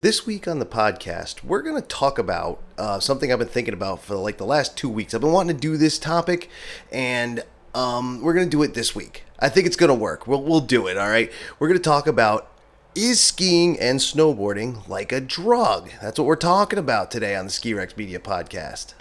This week on the podcast, we're going to talk about something I've been thinking about for like the last 2 weeks. I've been wanting to do this topic, and we're going to do it this week. I think it's going to work. We'll do it, all right? We're going to talk about, is skiing and snowboarding like a drug? That's what we're talking about today on the Ski Rex Media Podcast.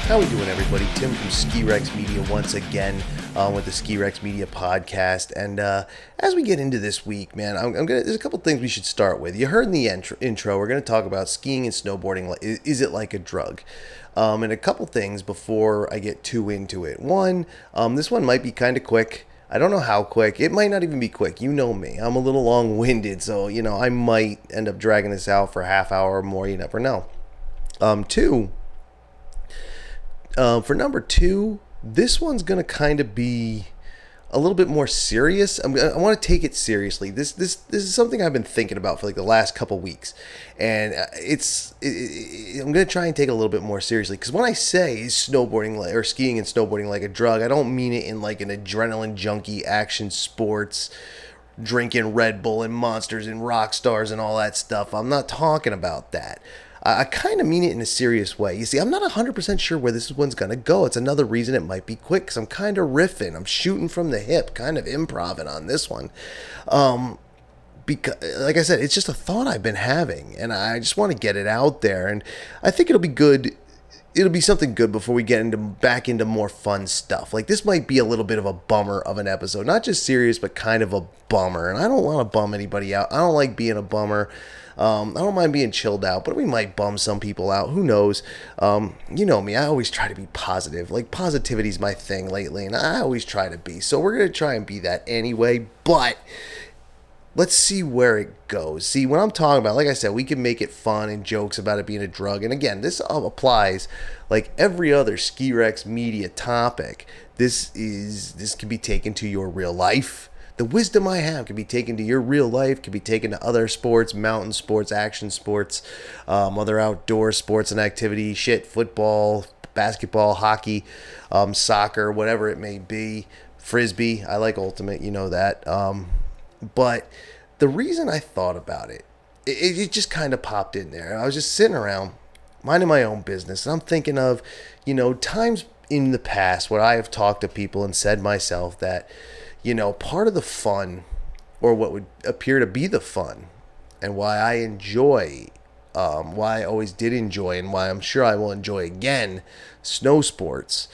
How we doing, everybody? Tim from Ski Rex Media once again with the Ski Rex Media Podcast. And as we get into this week, man, there's a couple things we should start with. You heard in the intro, we're going to talk about skiing and snowboarding. Is it like a drug? And a couple things before I get too into it. One, this one might be kind of quick. I don't know how quick. It might not even be quick. You know me. I'm a little long-winded, so, I might end up dragging this out for a half hour or more. You never know. Two, for number two, this one's going to kind of be a little bit more serious. I want to take it seriously. This is something I've been thinking about for like the last couple weeks. And I'm going to try and take it a little bit more seriously. Because when I say snowboarding or skiing and snowboarding like a drug, I don't mean it in like an adrenaline junkie action sports, drinking Red Bull and Monsters and rock stars and all that stuff. I'm not talking about that. I kind of mean it in a serious way. You see, I'm not 100% sure where this one's going to go. It's another reason it might be quick, because I'm kind of riffing. I'm shooting from the hip, kind of improv-ing on this one. Because, like I said, it's just a thought I've been having, and I just want to get it out there. And I think it'll be good. It'll be something good before we get back into more fun stuff. Like, this might be a little bit of a bummer of an episode. Not just serious, but kind of a bummer. And I don't want to bum anybody out. I don't like being a bummer. I don't mind being chilled out, but we might bum some people out. Who knows? You know me. I always try to be positive. Like, positivity's my thing lately, and I always try to be. So we're going to try and be that anyway, but let's see where it goes. See, when I'm talking about, like I said, we can make it fun and jokes about it being a drug. And again, this applies like every other Ski Rex Media topic. This can be taken to your real life. The wisdom I have can be taken to your real life, can be taken to other sports, mountain sports, action sports, other outdoor sports and activities, football, basketball, hockey, soccer, whatever it may be, frisbee. I like ultimate, you know that. But the reason I thought about it just kind of popped in there. I was just sitting around, minding my own business, and I'm thinking of, times in the past where I have talked to people and said myself that, part of the fun, or what would appear to be the fun, and why I enjoy, why I always did enjoy, and why I'm sure I will enjoy again, snow sports,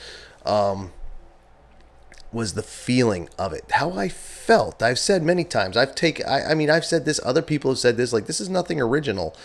was the feeling of it, how I felt. I've said many times, I've said this, other people have said this, like, this is nothing original,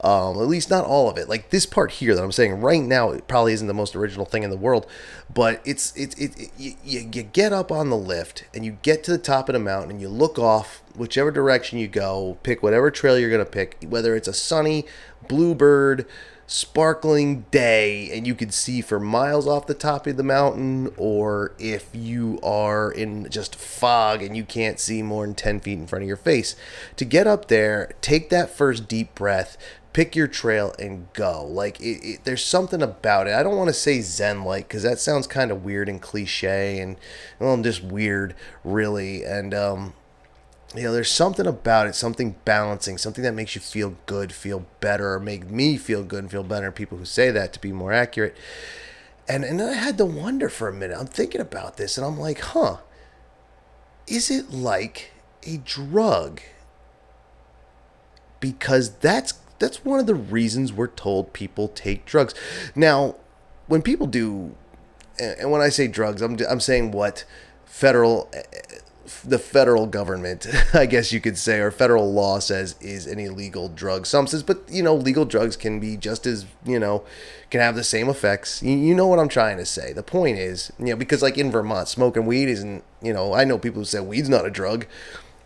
at least not all of it. Like, this part here that I'm saying right now, it probably isn't the most original thing in the world, but you get up on the lift and you get to the top of the mountain and you look off whichever direction you go, pick whatever trail you're going to pick, whether it's a sunny bluebird sparkling day and you can see for miles off the top of the mountain, or if you are in just fog and you can't see more than 10 feet in front of your face. To get up there, take that first deep breath, pick your trail and go. Like, there's something about it. I don't want to say zen-like, because that sounds kind of weird and cliche, and just weird, really. And there's something about it, something balancing, something that makes you feel good, feel better, or make me feel good and feel better. People who say that, to be more accurate. And then I had to wonder for a minute. I'm thinking about this, and I'm like, is it like a drug? Because that's one of the reasons we're told people take drugs. Now, when people do, and when I say drugs, I'm saying what the federal government, I guess you could say, or federal law says is an illegal drug. Some says, but legal drugs can be just as, can have the same effects. You know what I'm trying to say. The point is, because like in Vermont, smoking weed isn't, I know people who say weed's not a drug.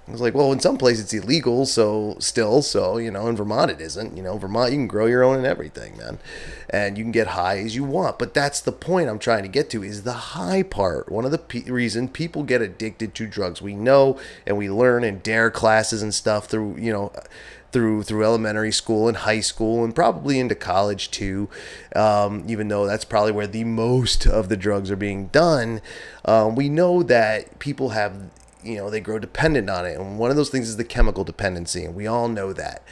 I was like, well, in some places it's illegal, so, in Vermont it isn't. Vermont, you can grow your own and everything, man. And you can get high as you want. But that's the point I'm trying to get to, is the high part. One of the reason people get addicted to drugs. We know and we learn in DARE classes and stuff through elementary school and high school and probably into college too, even though that's probably where the most of the drugs are being done. We know that people have, they grow dependent on it. And one of those things is the chemical dependency. And we all know that.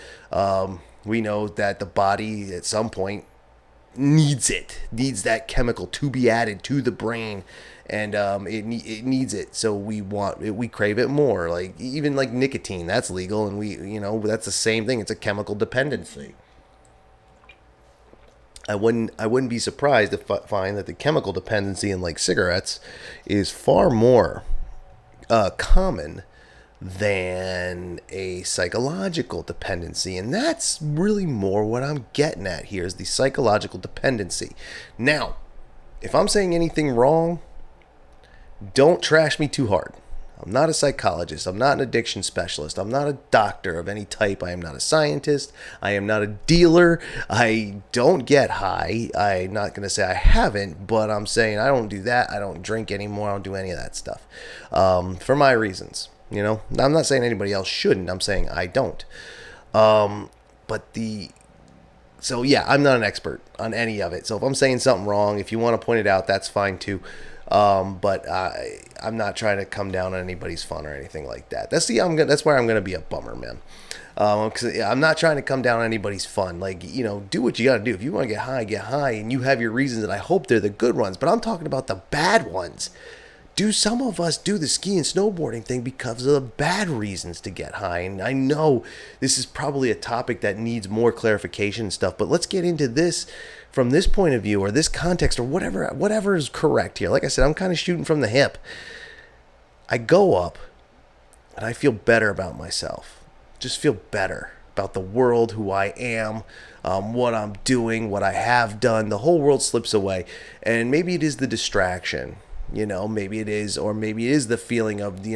We know that the body at some point needs that chemical to be added to the brain. And it needs it, so we crave it more. Like even like nicotine, that's legal, and that's the same thing. It's a chemical dependency. I wouldn't be surprised to find that the chemical dependency in like cigarettes is far more common than a psychological dependency, and that's really more what I'm getting at here, is the psychological dependency. Now, if I'm saying anything wrong, don't trash me too hard. I'm not a psychologist. I'm not an addiction specialist. I'm not a doctor of any type. I am not a scientist. I am not a dealer. I don't get high. I'm not going to say I haven't, but I'm saying I don't do that. I don't drink anymore. I don't do any of that stuff for my reasons. I'm not saying anybody else shouldn't. I'm saying I don't. So yeah, I'm not an expert on any of it. So if I'm saying something wrong, if you want to point it out, that's fine too. But I'm not trying to come down on anybody's fun or anything like that. That's where I'm gonna be a bummer, man. Because I'm not trying to come down on anybody's fun. Like, do what you gotta do. If you want to get high, and you have your reasons, and I hope they're the good ones. But I'm talking about the bad ones. Some of us do the ski and snowboarding thing because of the bad reasons to get high? And I know this is probably a topic that needs more clarification and stuff, but let's get into this from this point of view, or this context, or whatever is correct here. Like I said, I'm kind of shooting from the hip. I go up and I feel better about myself. Just feel better about the world, who I am, what I'm doing, what I have done. The whole world slips away. And maybe it is the distraction. Maybe it is, or maybe it is the feeling of, the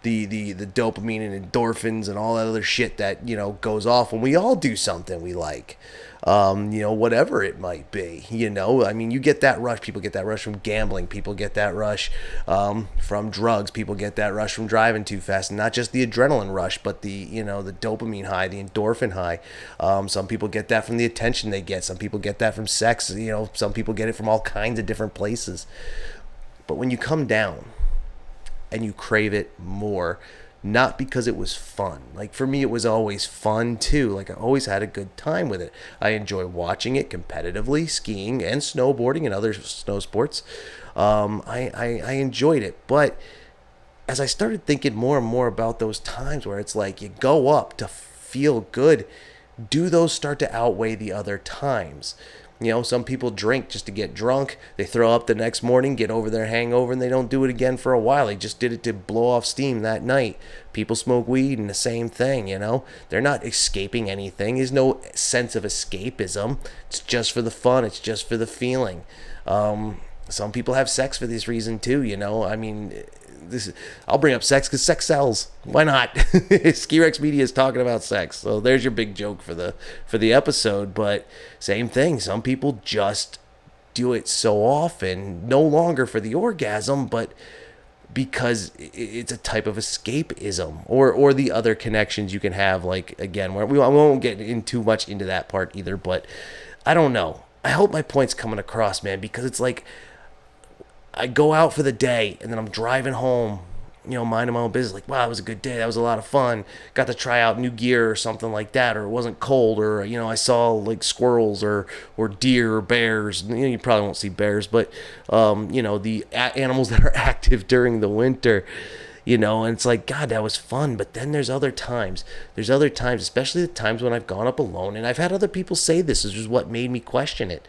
dopamine and endorphins and all that other shit that, goes off when we all do something we like. Whatever it might be, you get that rush. People get that rush from gambling. People get that rush from drugs. People get that rush from driving too fast. And not just the adrenaline rush, but the dopamine high, the endorphin high. Some people get that from the attention they get. Some people get that from sex. Some people get it from all kinds of different places. But when you come down and you crave it more, not because it was fun. Like for me, it was always fun too. Like I always had a good time with it. I enjoy watching it competitively, skiing and snowboarding and other snow sports. I enjoyed it. But as I started thinking more and more about those times where it's like you go up to feel good, do those start to outweigh the other times? Some people drink just to get drunk. They throw up the next morning, get over their hangover, and they don't do it again for a while. They just did it to blow off steam that night. People smoke weed and the same thing, They're not escaping anything. There's no sense of escapism. It's just for the fun. It's just for the feeling. Some people have sex for this reason too, I'll bring up sex because sex sells. Why not? Ski-Rex Media is talking about sex, so there's your big joke for the episode. But same thing. Some people just do it so often, no longer for the orgasm, but because it's a type of escapism, or the other connections you can have. Like again, we won't get in too much into that part either. But I don't know. I hope my point's coming across, man, because it's like, I go out for the day and then I'm driving home, minding my own business. Like, wow, it was a good day. That was a lot of fun. Got to try out new gear or something like that, or it wasn't cold, or, I saw like squirrels or deer or bears. You probably won't see bears, but, the animals that are active during the winter, and it's like, God, that was fun. But then there's other times, especially the times when I've gone up alone. And I've had other people say this is what made me question it.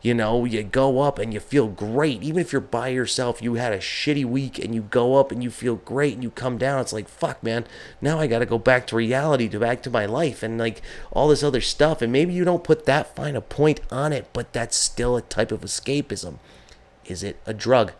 You go up and you feel great. Even if you're by yourself, you had a shitty week and you go up and you feel great and you come down. It's like, fuck, man, now I got to go back to reality, back to my life and like all this other stuff. And maybe you don't put that fine a point on it, but that's still a type of escapism. Is it a drug?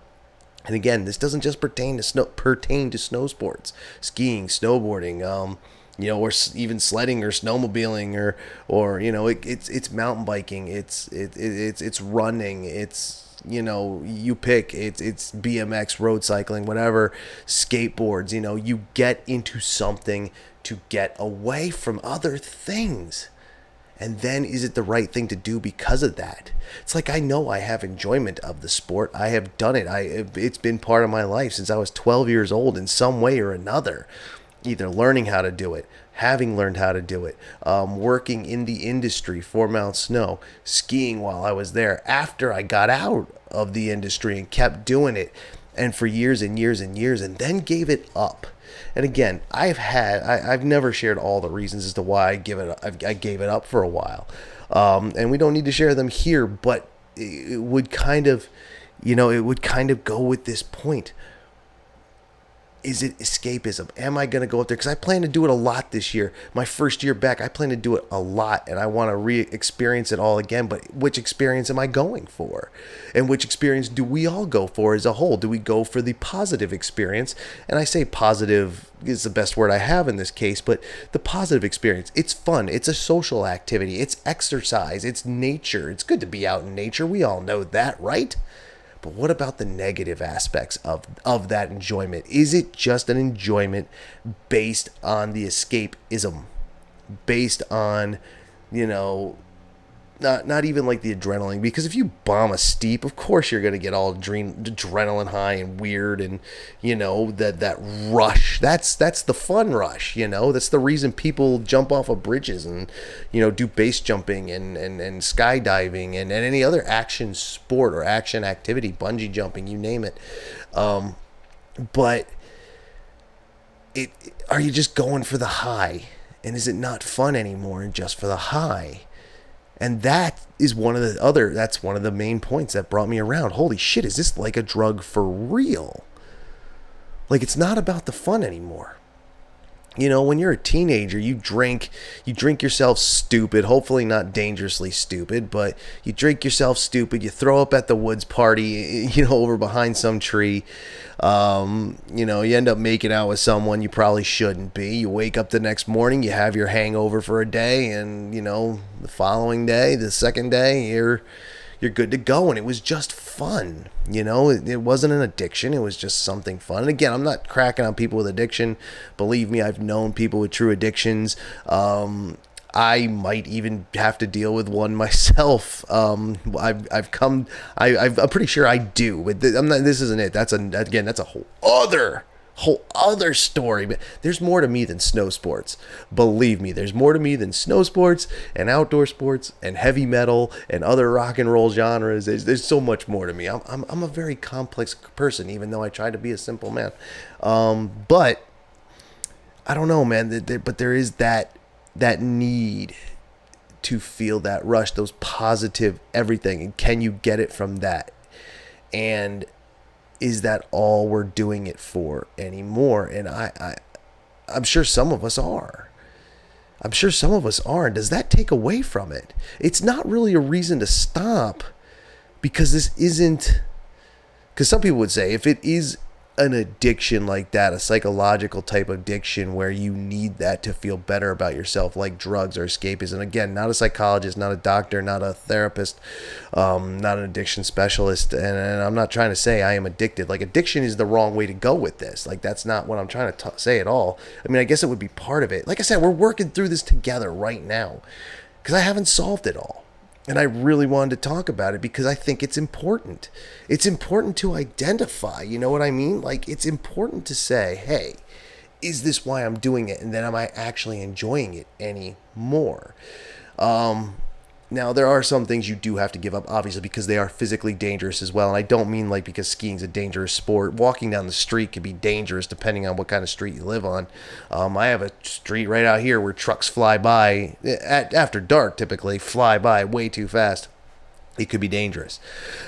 And again, this doesn't just pertain to snow sports, skiing, snowboarding, or even sledding or snowmobiling, or it's mountain biking, it's running, it's you pick, it's BMX, road cycling, whatever, skateboards. You get into something to get away from other things. And then is it the right thing to do because of that? It's like, I know I have enjoyment of the sport. I have done it. It's been part of my life since I was 12 years old in some way or another. Either learning how to do it, having learned how to do it, working in the industry for Mount Snow, skiing while I was there, after I got out of the industry and kept doing it, and for years and years and years, and then gave it up. And again, I've never shared all the reasons as to why I gave it up for a while, and we don't need to share them here. But it would kind of go with this point. Is it escapism? Am I going to go up there? Because I plan to do it a lot this year. My first year back, I plan to do it a lot, and I want to re-experience it all again. But which experience am I going for? And which experience do we all go for as a whole? Do we go for the positive experience? And I say positive is the best word I have in this case, but the positive experience. It's fun. It's a social activity. It's exercise. It's nature. It's good to be out in nature. We all know that, right? But what about the negative aspects of that enjoyment? Is it just an enjoyment based on the escapism? Based on, not even like the adrenaline? Because if you bomb a steep, of course you're going to get all adrenaline high and weird, and that rush. That's the fun rush. That's the reason people jump off of bridges and do base jumping and skydiving and any other action sport or action activity, bungee jumping, you name it. But are you just going for the high? And is it not fun anymore and just for the high? And that's one of the main points that brought me around. Holy shit, is this like a drug for real? Like, it's not about the fun anymore. When you're a teenager, you drink yourself stupid, hopefully not dangerously stupid, but you drink yourself stupid, you throw up at the woods party, over behind some tree. You end up making out with someone you probably shouldn't be. You wake up the next morning, you have your hangover for a day, and, the following day, the second day, you're good to go. And it was just fun. It wasn't an addiction. It was just something fun. And again, I'm not cracking on people with addiction. Believe me, I've known people with true addictions. I might even have to deal with one myself. I'm pretty sure I do, but this isn't it. That's a whole other story. But there's more to me than snow sports. Believe me, there's more to me than snow sports and outdoor sports and heavy metal and other rock and roll genres. There's so much more to me. I'm a very complex person, even though I try to be a simple man. But I don't know, man. But there is that need to feel that rush, those positive everything. And can you get it from that? And is that all we're doing it for anymore? And I'm sure some of us are. And does that take away from it? It's not really a reason to stop, because some people would say, if it is an addiction like that, a psychological type of addiction where you need that to feel better about yourself, like drugs or escapism. Again, not a psychologist, not a doctor, not a therapist, not an addiction specialist. And I'm not trying to say I am addicted. Like, addiction is the wrong way to go with this. Like, that's not what I'm trying to say at all. I mean, I guess it would be part of it. Like I said, we're working through this together right now because I haven't solved it all. And I really wanted to talk about it because I think it's important. It's important to identify, you know what I mean? Like, it's important to say, hey, is this why I'm doing it? And then am I actually enjoying it anymore? Now, there are some things you do have to give up, obviously, because they are physically dangerous as well. And I don't mean like because skiing's a dangerous sport. Walking down the street can be dangerous depending on what kind of street you live on. I have a street right out here where trucks fly by, after dark typically, fly by way too fast. It could be dangerous.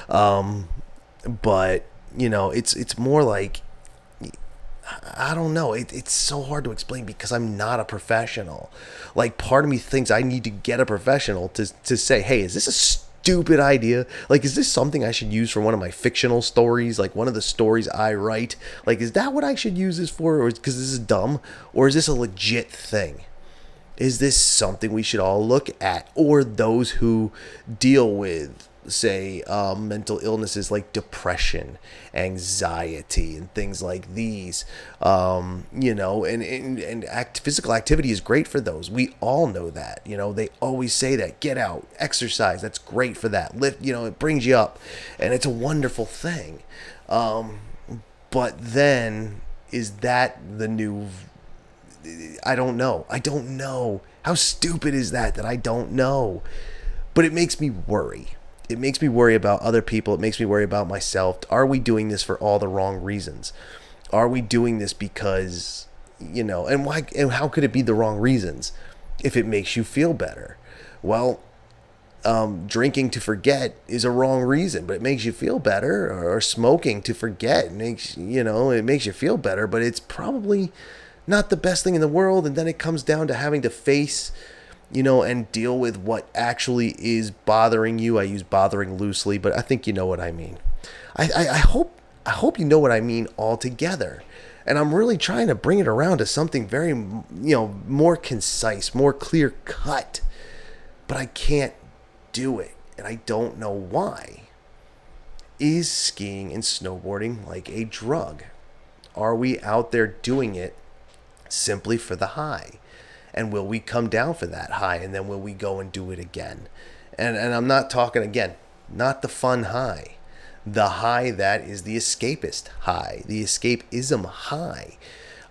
But, it's more like, I don't know. It's so hard to explain because I'm not a professional. Like, part of me thinks I need to get a professional to say, hey, is this a stupid idea? Like, is this something I should use for one of my fictional stories? Like one of the stories I write? Like, is that what I should use this for? Or because this is dumb? Or is this a legit thing? Is this something we should all look at? Or those who deal with, say, mental illnesses like depression, anxiety, and things like these, physical activity is great for those. We all know that. They always say that. Get out, exercise. That's great for that. Lift, it brings you up, and it's a wonderful thing. But then, is that the new? I don't know. How stupid is that I don't know? But it makes me worry. It makes me worry about other people. It makes me worry about myself. Are we doing this for all the wrong reasons? Are we doing this because, and why? And how could it be the wrong reasons if it makes you feel better? Well, drinking to forget is a wrong reason, but it makes you feel better. Or smoking to forget makes you feel better, but it's probably not the best thing in the world. And then it comes down to having to face, and deal with what actually is bothering you. I use bothering loosely, but I think you know what I mean. I hope you know what I mean altogether. And I'm really trying to bring it around to something very, more concise, more clear cut. But I can't do it, and I don't know why. Is skiing and snowboarding like a drug? Are we out there doing it simply for the high? And will we come down for that high? And then will we go and do it again? And I'm not talking, again, not the fun high. The high that is the escapist high. The escapism high.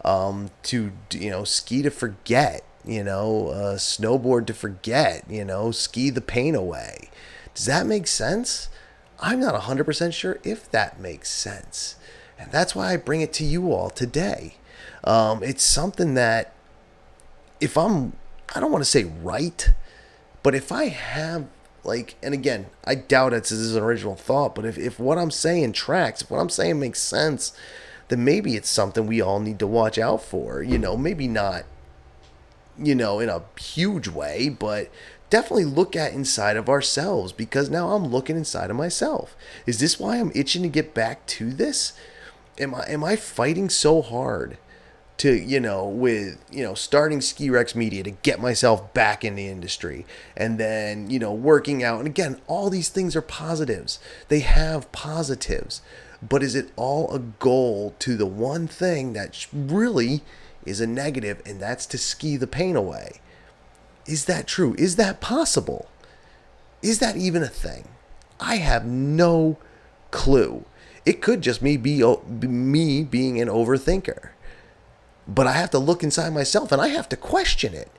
To, ski to forget. Snowboard to forget. Ski the pain away. Does that make sense? I'm not 100% sure if that makes sense. And that's why I bring it to you all today. It's something that, I don't want to say right, but if I have, and again, I doubt this is an original thought, but if what I'm saying tracks, if what I'm saying makes sense, then maybe it's something we all need to watch out for. Maybe not, in a huge way, but definitely look at inside of ourselves, because now I'm looking inside of myself. Is this why I'm itching to get back to this? Am I fighting so hard to, with, starting Ski Rex Media to get myself back in the industry, and then, working out. And again, all these things are positives. They have positives, but is it all a goal to the one thing that really is a negative, and that's to ski the pain away? Is that true? Is that possible? Is that even a thing? I have no clue. It could just be me being an overthinker. But I have to look inside myself, and I have to question it.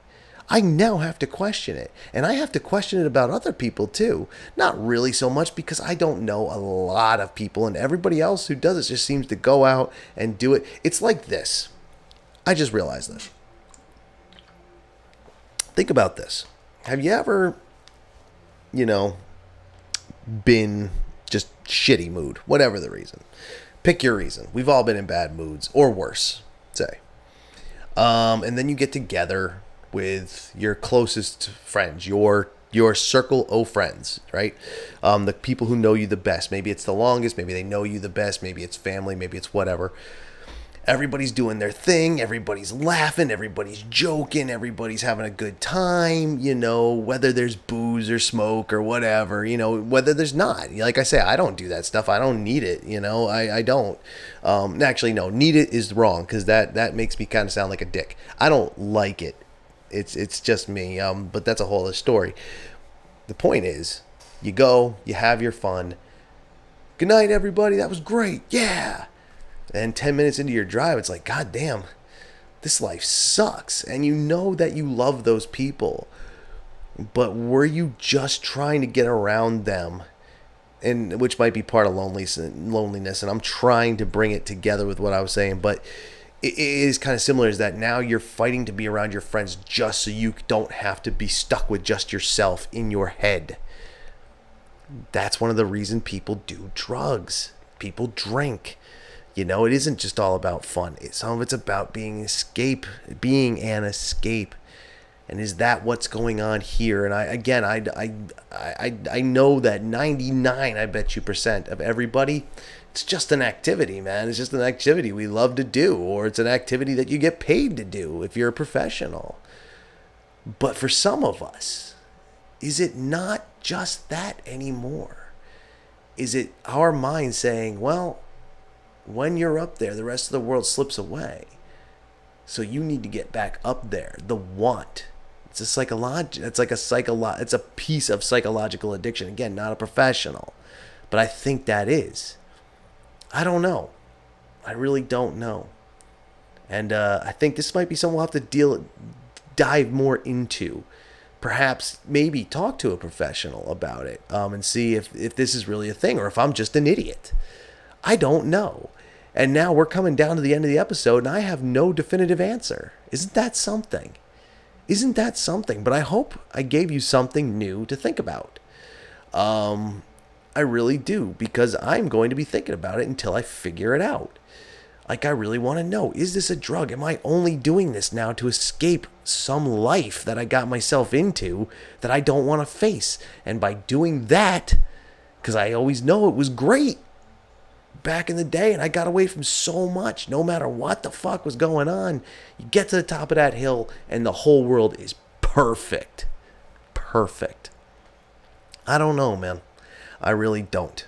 I now have to question it. And I have to question it about other people too. Not really so much, because I don't know a lot of people, and everybody else who does it just seems to go out and do it. It's like this. I just realized this. Think about this. Have you ever, been just shitty mood, whatever the reason? Pick your reason. We've all been in bad moods, or worse, say. And then you get together with your closest friends, your circle of friends, right? The people who know you the best. Maybe it's the longest. Maybe they know you the best. Maybe it's family. Maybe it's whatever. Everybody's doing their thing. Everybody's laughing. Everybody's joking. Everybody's having a good time, whether there's booze or smoke or whatever, whether there's not. Like I say, I don't do that stuff. I don't need it, I don't. Actually, no, need it is wrong, because that makes me kind of sound like a dick. I don't like it. It's just me, but that's a whole other story. The point is, you go, you have your fun. Good night, everybody. That was great. Yeah. And 10 minutes into your drive, it's like, God damn, this life sucks. And you know that you love those people. But were you just trying to get around them? And which might be part of loneliness. And I'm trying to bring it together with what I was saying. But it is kind of similar, is that now you're fighting to be around your friends just so you don't have to be stuck with just yourself in your head. That's one of the reasons people do drugs. People drink. It isn't just all about fun. Some of it's about being an escape. And is that what's going on here? And I know that 99, I bet you, percent of everybody, it's just an activity, man. It's just an activity we love to do, or it's an activity that you get paid to do if you're a professional. But for some of us, is it not just that anymore? Is it our mind saying, well, when you're up there, the rest of the world slips away. So you need to get back up there. The want. It's it's a piece of psychological addiction. Again, not a professional, but I think that is. I don't know. I really don't know. And I think this might be something we'll have to dive more into. Perhaps maybe talk to a professional about it and see if this is really a thing or if I'm just an idiot. I don't know. And now we're coming down to the end of the episode and I have no definitive answer. Isn't that something? Isn't that something? But I hope I gave you something new to think about. I really do, because I'm going to be thinking about it until I figure it out. Like, I really want to know, is this a drug? Am I only doing this now to escape some life that I got myself into that I don't want to face? And by doing that, because I always know it was great back in the day and I got away from so much, no matter what the fuck was going on, you get to the top of that hill and the whole world is perfect. Perfect. I don't know, man. I really don't.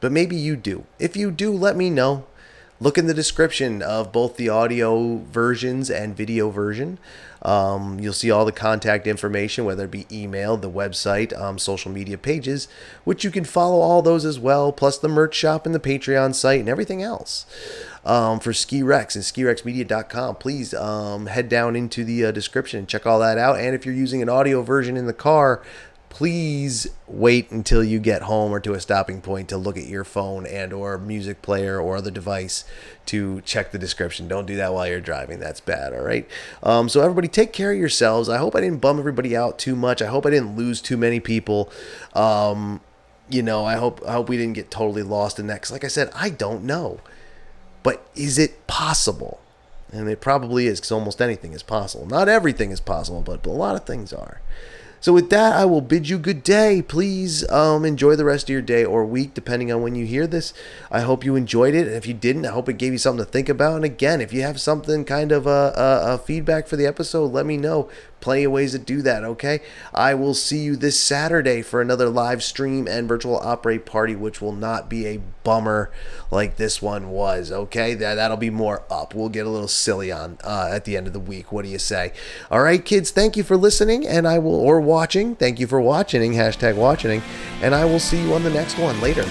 But maybe you do. If you do, let me know. Look in the description of both the audio versions and video version. You'll see all the contact information, whether it be email, the website, social media pages, which you can follow all those as well, plus the merch shop and the Patreon site and everything else. For Ski Rex and skirexmedia.com, please head down into the description and check all that out. And if you're using an audio version in the car, please wait until you get home or to a stopping point to look at your phone and or music player or other device to check the description. Don't do that while you're driving. That's bad, all right? So everybody, take care of yourselves. I hope I didn't bum everybody out too much. I hope I didn't lose too many people. I hope we didn't get totally lost in that. Because like I said, I don't know. But is it possible? And it probably is, because almost anything is possible. Not everything is possible, but a lot of things are. So with that, I will bid you good day. Please enjoy the rest of your day or week, depending on when you hear this. I hope you enjoyed it. And if you didn't, I hope it gave you something to think about. And again, if you have something kind of a feedback for the episode, let me know. Plenty of ways to do that, okay? I will see you this Saturday for another live stream and virtual operate party, which will not be a bummer like this one was, okay? That'll be more up. We'll get a little silly on at the end of the week. What do you say? All right, kids, thank you for listening, and or watching. Thank you for watching, #watching, and I will see you on the next one later.